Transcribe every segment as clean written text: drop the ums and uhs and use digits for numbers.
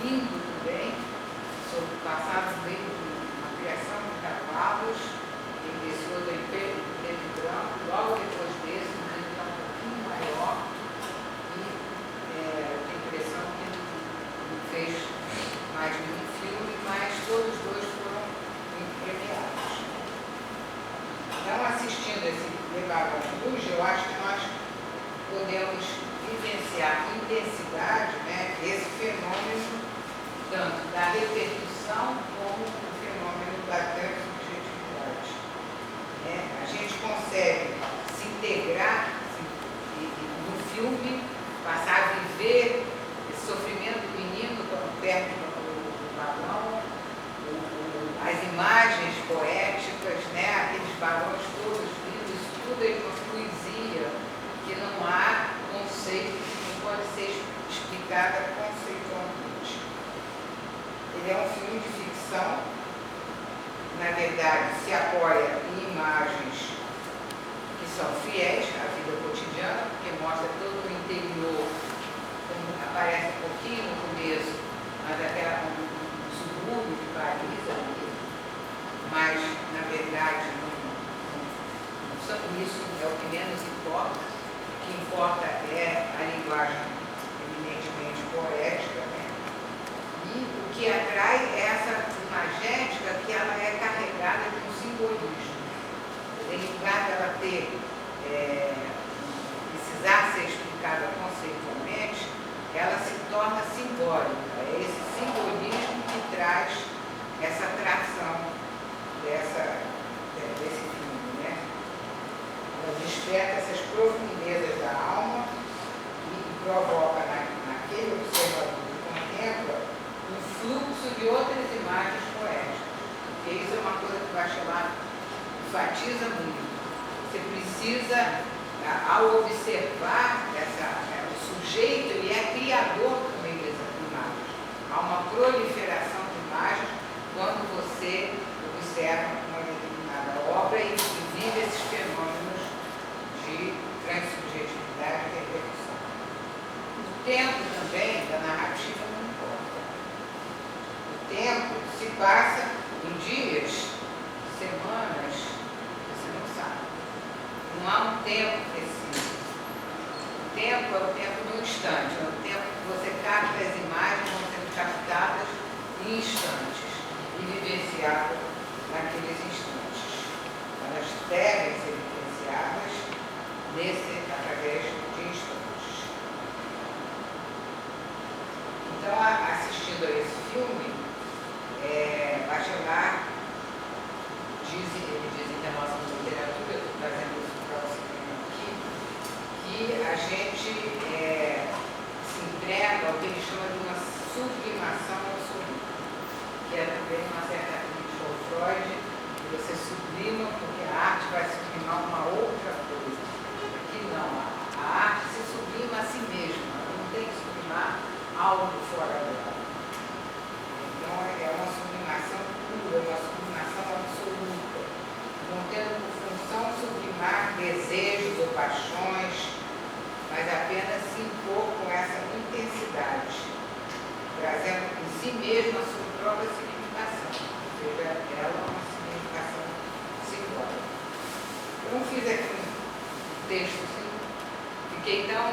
lindo também, sobre o passado meio Cruz, eu acho que nós podemos vivenciar com intensidade, né, esse fenômeno, tanto da repetição como o fenômeno da transubjetividade. Né? A gente consegue se integrar no filme, passar a viver esse sofrimento do menino perto do balão, as imagens poéticas, né? Aqueles balões todos lindos, isso tudo é uma poesia que não há conceito, que não pode ser explicada conceitualmente. Ele é um filme de ficção, na verdade se apoia em imagens que são fiéis à vida cotidiana, porque mostra todo o interior, como aparece um pouquinho no começo, mas até um subúrbio de Paris ali. Mas, na verdade, isso é o que menos importa. O que importa é a linguagem eminentemente poética, né? E o que atrai é essa imagética que ela é carregada de um simbolismo. Em lugar dela precisar ser explicada conceitualmente, ela se torna simbólica. É esse simbolismo que traz essa atração desse filme, né? Ela desperta essas profundezas da alma e provoca naquele observador que contempla um fluxo de outras imagens poéticas. Porque isso é uma coisa que o Bachelard enfatiza muito. Você precisa, ao observar o sujeito, ele é criador também dessas imagens. Há uma proliferação de imagens quando você observa uma determinada obra e vive esses fenômenos de transubjetividade e repetição. O tempo também da narrativa não importa. O tempo se passa em dias, semanas, você não sabe. Não há um tempo preciso. O tempo é o tempo do instante, é o tempo que você capta as imagens, vão sendo captadas em instantes e vivenciadas naqueles instantes. Elas devem ser vivenciadas através de instantes. Então, assistindo a esse filme, Bachelard ele diz em relação à literatura, estou trazendo isso para o cinema aqui, que a gente se entrega ao que ele chama de uma sublimação absoluta, que é também uma certa crítica ao Freud, que você sublima porque a arte vai sublimar uma outra coisa. Aqui não, a arte se sublima a si mesma, ela não tem que sublimar algo fora dela. Então é uma sublimação pura, uma sublimação absoluta, não tendo por função sublimar desejos ou paixões, mas apenas se impor com essa intensidade, trazendo em si mesma a sua própria significação, ou seja, ela é uma significação simbólica. Eu não fiz aqui um texto assim, fiquei tão,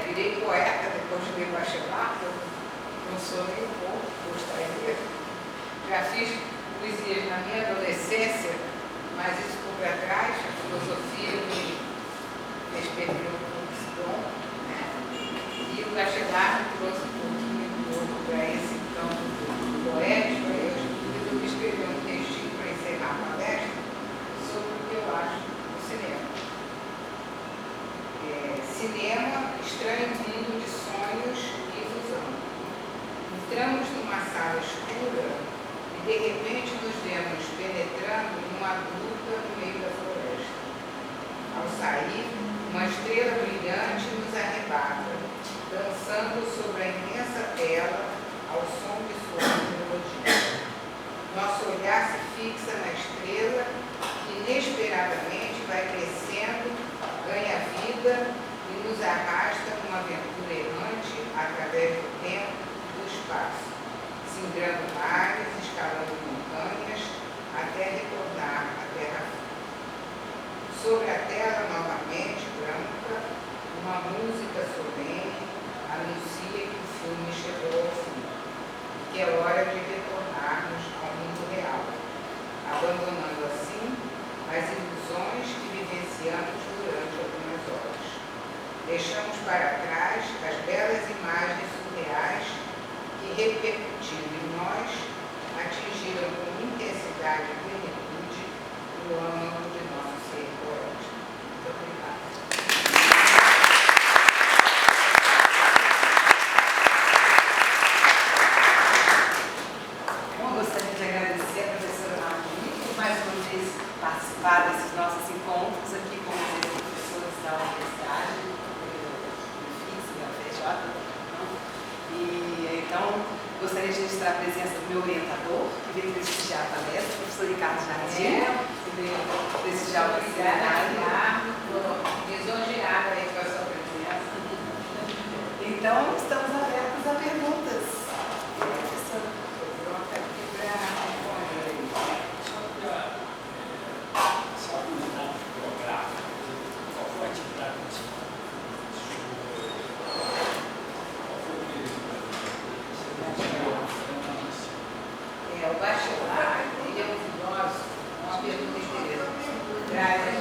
virei poeta depois de ler Bachelard, eu não sou nem um pouco, gostaria. Já fiz poesias na minha adolescência, mas isso por trás, a filosofia me fez perder um pouco esse dom, né? E o Bachelard trouxe um pouquinho do outro para esse campo poético. Eu resolvi escrever um textinho para encerrar a palestra sobre o que eu acho do cinema. Cinema, estranho mundo de sonhos e ilusão. Entramos numa sala escura e de repente nos vemos penetrando numa gruta no meio da floresta. Ao sair, uma estrela brilhante nos arrebata, dançando sobre a imensa tela ao som de sua melodia. Nosso olhar se fixa na estrela que inesperadamente vai crescendo, ganha vida e nos arrasta numa aventura errante através do tempo e do espaço, singrando mares, escalando montanhas, até retornar à terra firme. Sobre a tela novamente branca, uma música solene anuncia que o filme chegou ao fim, que é hora de retornarmos ao mundo real, abandonando assim as ilusões que vivenciamos durante coragem e plenitude no âmbito de nosso ser poético. Muito obrigada. Bom, gostaria de agradecer a professora Marli por mais uma vez participar desses nossos encontros aqui com os professores da universidade, do FIX, da UFRJ. E então, gostaria de registrar a presença do meu orientador, que veio prestigiar a palestra, o professor Ricardo Jardim, que veio prestigiar o seminário. Lisonjeada aí com a sua presença. Então, estamos abertos a perguntas. Professora. Pronta aqui para responder. Só um ponto biográfico, qual foi a atividade do senhor? O bacharelado, ele é um filósofo, uma pergunta interessante, traz